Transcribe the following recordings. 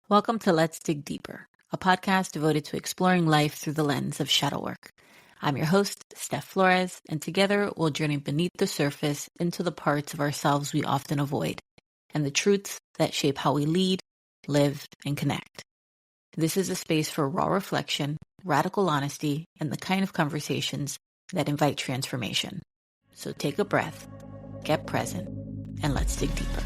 Welcome to Let's Dig Deeper, a podcast devoted to exploring life through the lens of shadow work. I'm your host, Steph Flores, and together we'll journey beneath the surface into the parts of ourselves we often avoid, and the truths that shape how we lead, live, and connect. This is a space for raw reflection, radical honesty, and the kind of conversations that invite transformation. So take a breath, get present, and let's dig deeper.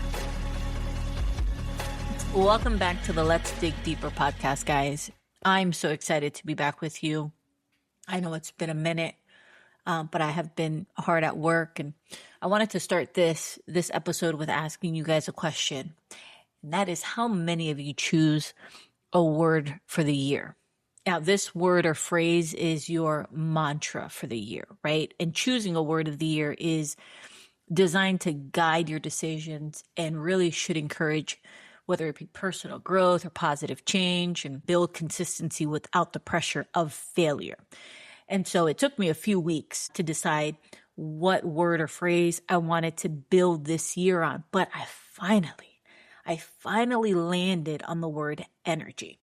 Welcome back to the Let's Dig Deeper podcast, guys. I'm so excited to be back with you. I know it's been a minute, but I have been hard at work, and I wanted to start this episode with asking you guys a question, and that is, how many of you choose a word for the year? Now, this word or phrase is your mantra for the year, right? And choosing a word of the year is designed to guide your decisions and really should encourage whether it be personal growth or positive change, and build consistency without the pressure of failure. And so it took me a few weeks to decide what word or phrase I wanted to build this year on, but I finally landed on the word energy.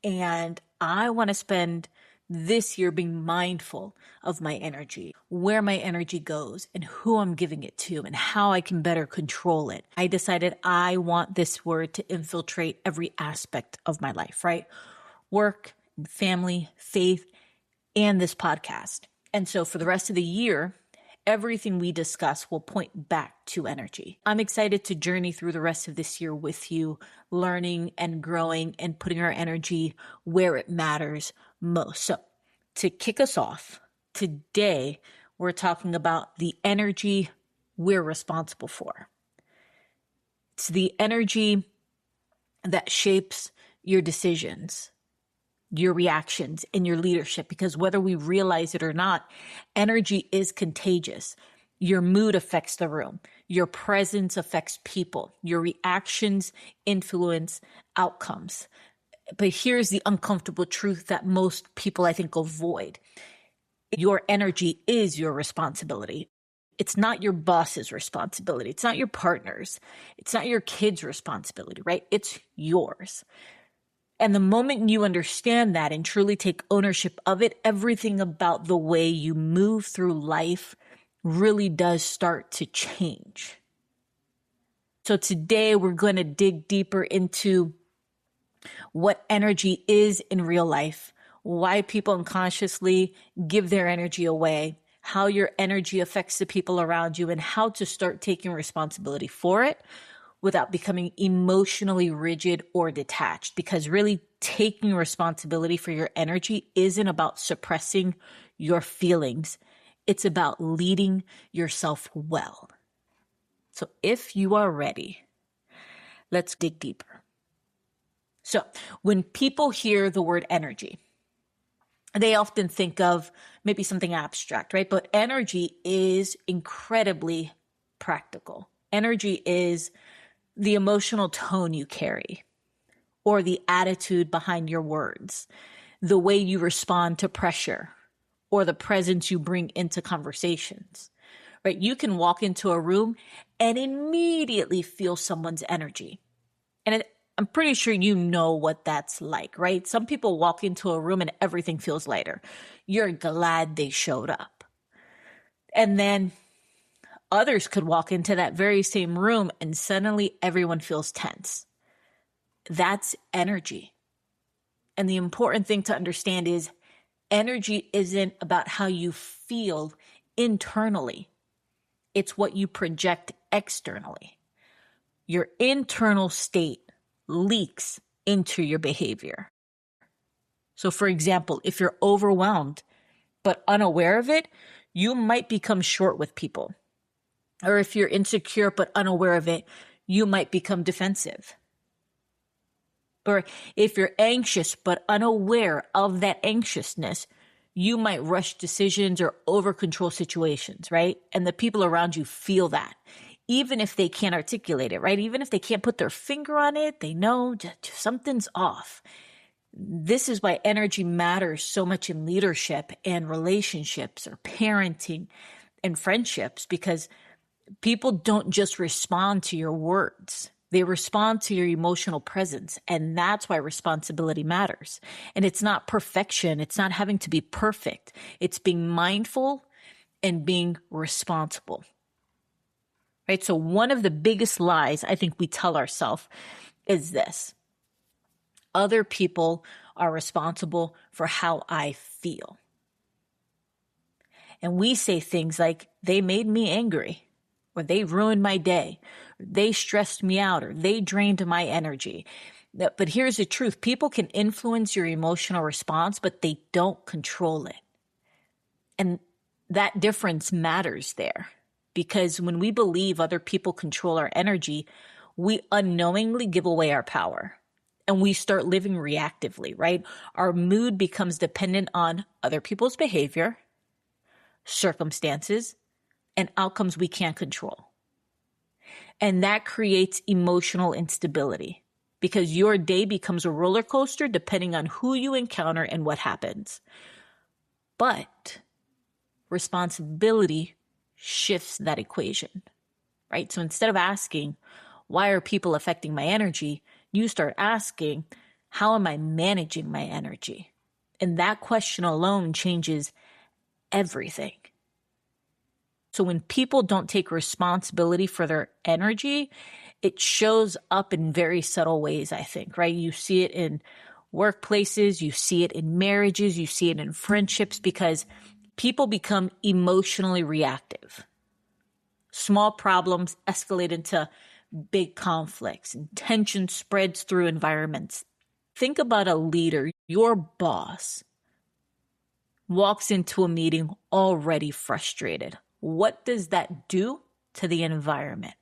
And I want to spend this year being mindful of my energy, where my energy goes, and who I'm giving it to, and how I can better control it. I decided I want this word to infiltrate every aspect of my life, right? Work, family, faith, and this podcast. And so for the rest of the year, everything we discuss will point back to energy. I'm excited to journey through the rest of this year with you, learning and growing and putting our energy where it matters most. So to kick us off, today we're talking about the energy we're responsible for. It's the energy that shapes your decisions, your reactions, and your leadership, because whether we realize it or not, energy is contagious. Your mood affects the room. Your presence affects people. Your reactions influence outcomes. But here's the uncomfortable truth that most people, I think, avoid. Your energy is your responsibility. It's not your boss's responsibility. It's not your partner's. It's not your kid's responsibility, right? It's yours. And the moment you understand that and truly take ownership of it, everything about the way you move through life really does start to change. So today we're going to dig deeper into what energy is in real life, why people unconsciously give their energy away, how your energy affects the people around you, and how to start taking responsibility for it without becoming emotionally rigid or detached. Because really taking responsibility for your energy isn't about suppressing your feelings. It's about leading yourself well. So if you are ready, let's dig deeper. So when people hear the word energy, they often think of maybe something abstract, right? But energy is incredibly practical. Energy is the emotional tone you carry, or the attitude behind your words, the way you respond to pressure, or the presence you bring into conversations, right? You can walk into a room and immediately feel someone's energy. And I'm pretty sure you know what that's like, right? Some people walk into a room and everything feels lighter. You're glad they showed up. And then others could walk into that very same room and suddenly everyone feels tense. That's energy. And the important thing to understand is energy isn't about how you feel internally. It's what you project externally. Your internal state leaks into your behavior. So for example, if you're overwhelmed but unaware of it, you might become short with people. Or if you're insecure but unaware of it, you might become defensive. Or if you're anxious but unaware of that anxiousness, you might rush decisions or over control situations, right? And the people around you feel that, even if they can't articulate it, right? Even if they can't put their finger on it, they know something's off. This is why energy matters so much in leadership and relationships or parenting and friendships, because people don't just respond to your words. They respond to your emotional presence. And that's why responsibility matters. And it's not perfection. It's not having to be perfect. It's being mindful and being responsible. Right? So one of the biggest lies I think we tell ourselves is this: other people are responsible for how I feel. And we say things like, they made me angry, or they ruined my day, or they stressed me out, or they drained my energy. But here's the truth. People can influence your emotional response, but they don't control it. And that difference matters there, because when we believe other people control our energy, we unknowingly give away our power. And we start living reactively, right? Our mood becomes dependent on other people's behavior, circumstances, and outcomes we can't control. And that creates emotional instability, because your day becomes a roller coaster depending on who you encounter and what happens. But responsibility shifts that equation, right? So instead of asking, why are people affecting my energy? You start asking, how am I managing my energy? And that question alone changes everything. So when people don't take responsibility for their energy, it shows up in very subtle ways, I think, right? You see it in workplaces, you see it in marriages, you see it in friendships, because people become emotionally reactive. Small problems escalate into big conflicts, and tension spreads through environments. Think about a leader. Your boss walks into a meeting already frustrated. What does that do to the environment?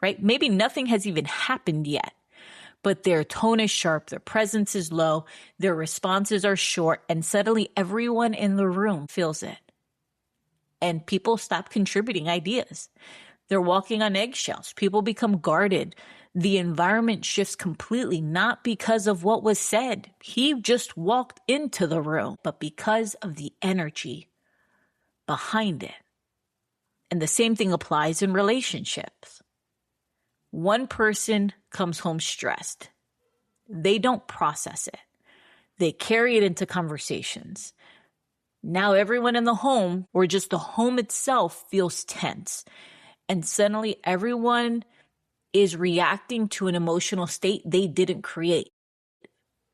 Right? Maybe nothing has even happened yet, but their tone is sharp, their presence is low, their responses are short, and suddenly everyone in the room feels it. And people stop contributing ideas. They're walking on eggshells. People become guarded. The environment shifts completely, not because of what was said. He just walked into the room, but because of the energy behind it. And the same thing applies in relationships. One person comes home stressed. They don't process it. They carry it into conversations. Now everyone in the home, or just the home itself, feels tense. And suddenly everyone is reacting to an emotional state they didn't create.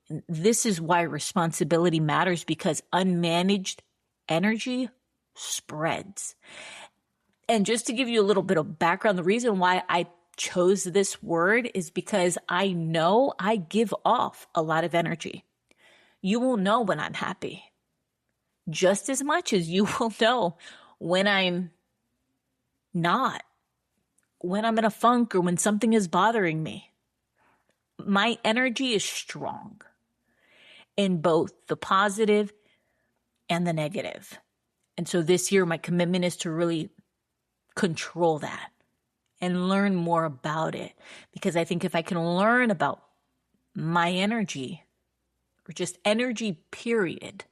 And this is why responsibility matters, because unmanaged energy spreads. And just to give you a little bit of background, the reason why I chose this word is because I know I give off a lot of energy. You will know when I'm happy, just as much as you will know when I'm not, when I'm in a funk, or when something is bothering me. My energy is strong in both the positive and the negative. And so this year, my commitment is to really control that and learn more about it. Because I think if I can learn about my energy, or just energy period,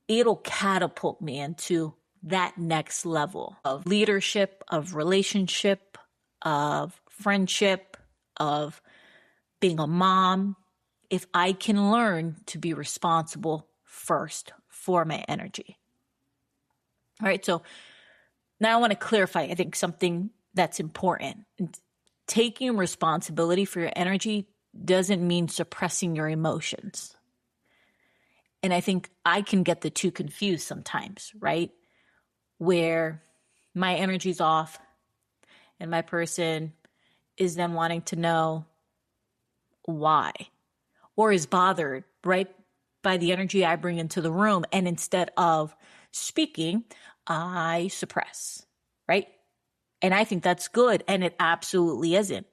it'll catapult me into that next level of leadership, of relationship, of friendship, of being a mom, if I can learn to be responsible first for my energy. All right, so now I want to clarify, I think, something that's important. Taking responsibility for your energy doesn't mean suppressing your emotions. And I think I can get the two confused sometimes, right? Where my energy's off and my person is then wanting to know why, or is bothered, right, by the energy I bring into the room. And instead of speaking, I suppress, right? And I think that's good. And it absolutely isn't.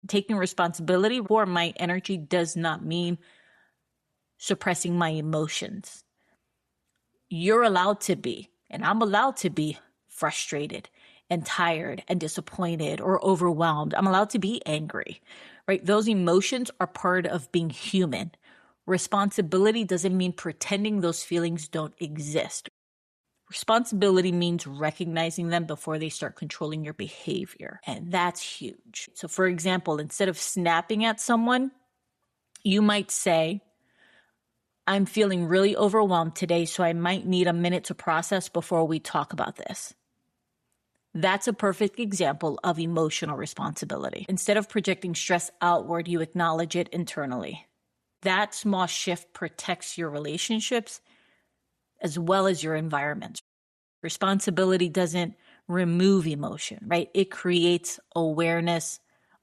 Taking responsibility for my energy does not mean suppressing my emotions. You're allowed to be, and I'm allowed to be frustrated and tired and disappointed or overwhelmed. I'm allowed to be angry, right? Those emotions are part of being human. Responsibility doesn't mean pretending those feelings don't exist. Responsibility means recognizing them before they start controlling your behavior. And that's huge. So for example, instead of snapping at someone, you might say, I'm feeling really overwhelmed today, so I might need a minute to process before we talk about this. That's a perfect example of emotional responsibility. Instead of projecting stress outward, you acknowledge it internally. That small shift protects your relationships as well as your environment. Responsibility doesn't remove emotion, right? It creates awareness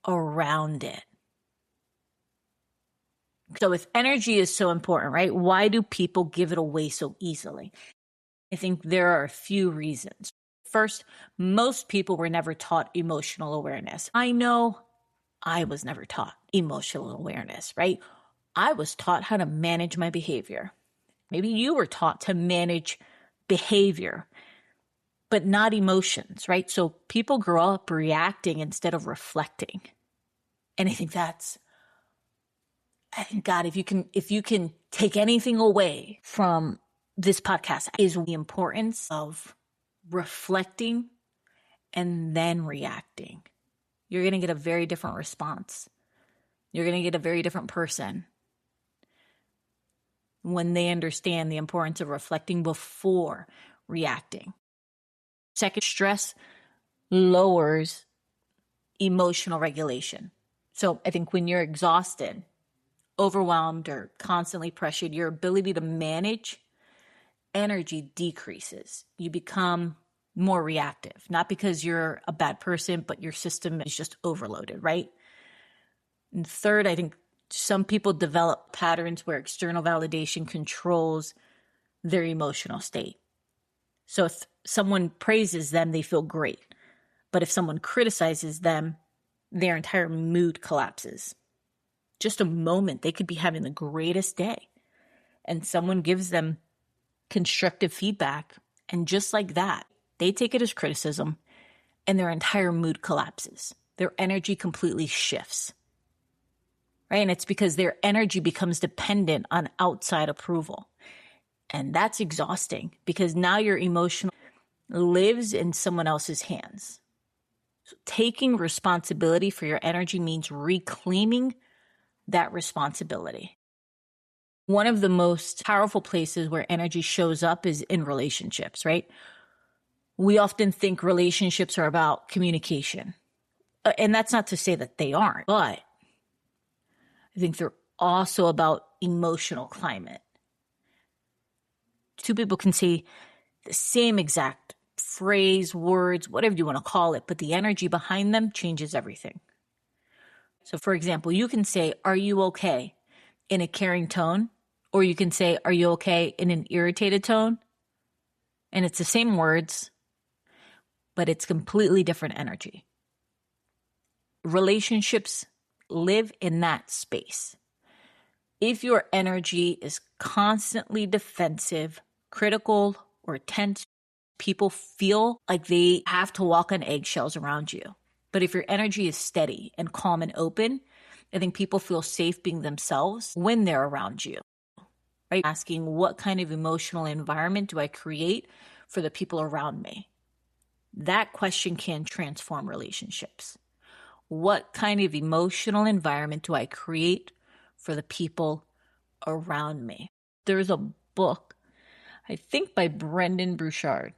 around it. So if energy is so important, right? Why do people give it away so easily? I think there are a few reasons. First, most people were never taught emotional awareness. I know I was never taught emotional awareness, right? I was taught how to manage my behavior. Maybe you were taught to manage behavior, but not emotions, right? So people grow up reacting instead of reflecting. And I think God, if you can take anything away from this podcast, is the importance of reflecting and then reacting. You're going to get a very different response. You're going to get a very different person when they understand the importance of reflecting before reacting. Second, stress lowers emotional regulation. So I think when you're exhausted, overwhelmed, or constantly pressured, your ability to manage energy decreases. You become more reactive, not because you're a bad person, but your system is just overloaded, right? And third, I think some people develop patterns where external validation controls their emotional state. So if someone praises them, they feel great. But if someone criticizes them, their entire mood collapses. Just a moment, they could be having the greatest day, and someone gives them constructive feedback, and just like that, they take it as criticism, and their entire mood collapses. Their energy completely shifts, right? And it's because their energy becomes dependent on outside approval. And that's exhausting because now your emotion lives in someone else's hands. So taking responsibility for your energy means reclaiming that responsibility. One of the most powerful places where energy shows up is in relationships, right? We often think relationships are about communication. And that's not to say that they aren't, but I think they're also about emotional climate. Two people can say the same exact phrase, words, whatever you want to call it, but the energy behind them changes everything. So for example, you can say, "Are you okay?" in a caring tone, or you can say, "Are you okay?" in an irritated tone. And it's the same words, but it's completely different energy. Relationships live in that space. If your energy is constantly defensive, critical, or tense, people feel like they have to walk on eggshells around you. But if your energy is steady and calm and open, I think people feel safe being themselves when they're around you, right? Asking, what kind of emotional environment do I create for the people around me? That question can transform relationships. What kind of emotional environment do I create for the people around me? There's a book, I think by Brendan Burchard,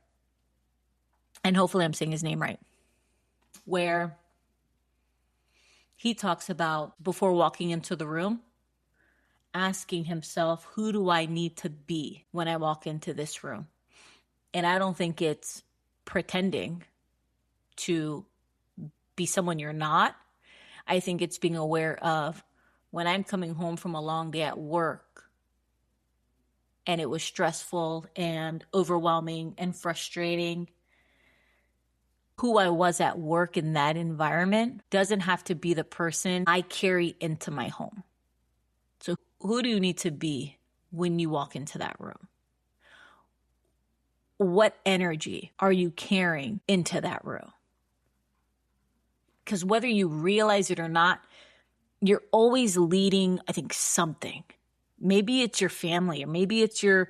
and hopefully I'm saying his name right, where he talks about, before walking into the room, asking himself, who do I need to be when I walk into this room? And I don't think it's pretending to be someone you're not. I think it's being aware of, when I'm coming home from a long day at work and it was stressful and overwhelming and frustrating, who I was at work in that environment doesn't have to be the person I carry into my home. So who do you need to be when you walk into that room? What energy are you carrying into that room? Because whether you realize it or not, you're always leading, I think, something. Maybe it's your family, or maybe it's your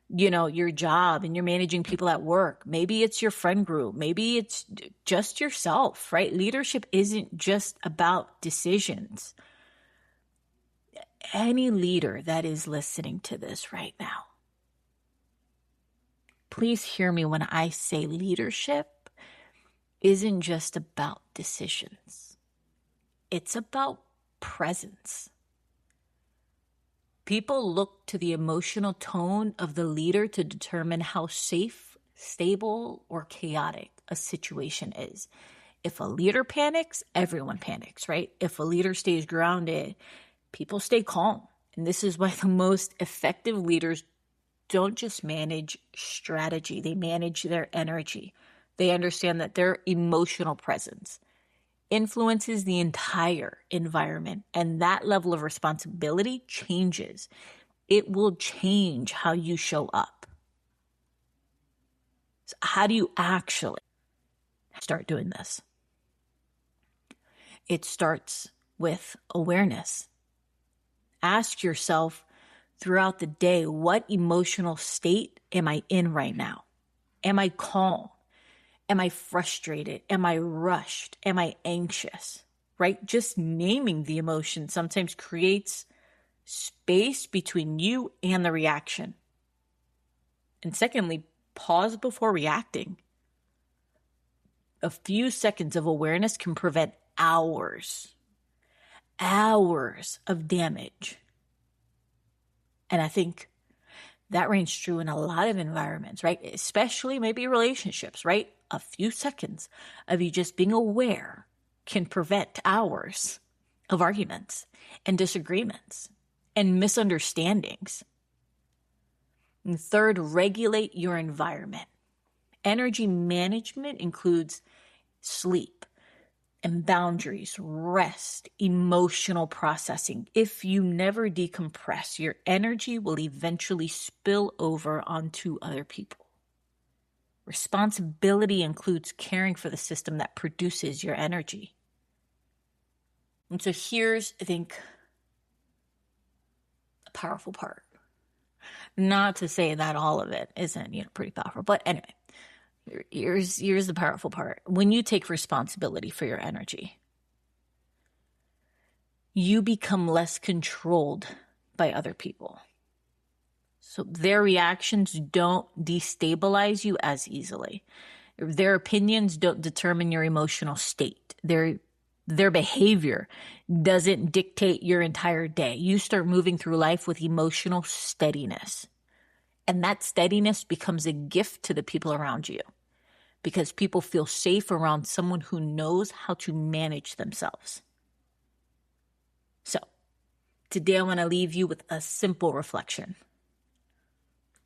your job and you're managing people at work. Maybe it's your friend group. Maybe it's just yourself, right? Leadership isn't just about decisions. Any leader that is listening to this right now, please hear me when I say leadership isn't just about decisions. It's about presence. People look to the emotional tone of the leader to determine how safe, stable, or chaotic a situation is. If a leader panics, everyone panics, right? If a leader stays grounded, people stay calm. And this is why the most effective leaders don't just manage strategy, they manage their energy. They understand that their emotional presence influences the entire environment, and that level of responsibility changes. It will change how you show up. So how do you actually start doing this? It starts with awareness. Ask yourself throughout the day, what emotional state am I in right now? Am I calm? Am I frustrated? Am I rushed? Am I anxious? Right? Just naming the emotion sometimes creates space between you and the reaction. And secondly, pause before reacting. A few seconds of awareness can prevent hours of damage. And I think that rings true in a lot of environments, right? Especially maybe relationships, right? A few seconds of you just being aware can prevent hours of arguments and disagreements and misunderstandings. And third, regulate your environment. Energy management includes sleep and boundaries, rest, emotional processing. If you never decompress, your energy will eventually spill over onto other people. Responsibility includes caring for the system that produces your energy. And so here's, I think, a powerful part. Not to say that all of it isn't, pretty powerful, but anyway. Here's the powerful part. When you take responsibility for your energy, you become less controlled by other people. So their reactions don't destabilize you as easily. Their opinions don't determine your emotional state. Their behavior doesn't dictate your entire day. You start moving through life with emotional steadiness. And that steadiness becomes a gift to the people around you because people feel safe around someone who knows how to manage themselves. So, today I want to leave you with a simple reflection.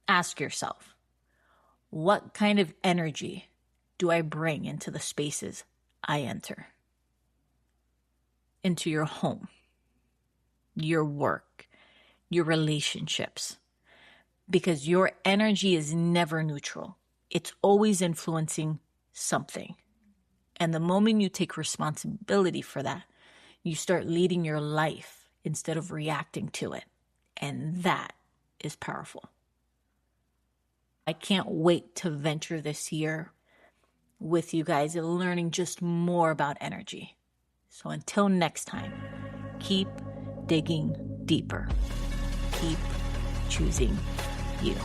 Ask yourself, what kind of energy do I bring into the spaces I enter? Into your home, your work, your relationships. Because your energy is never neutral. It's always influencing something. And the moment you take responsibility for that, you start leading your life instead of reacting to it. And that is powerful. I can't wait to venture this year with you guys and learning just more about energy. So until next time, keep digging deeper. Keep choosing you.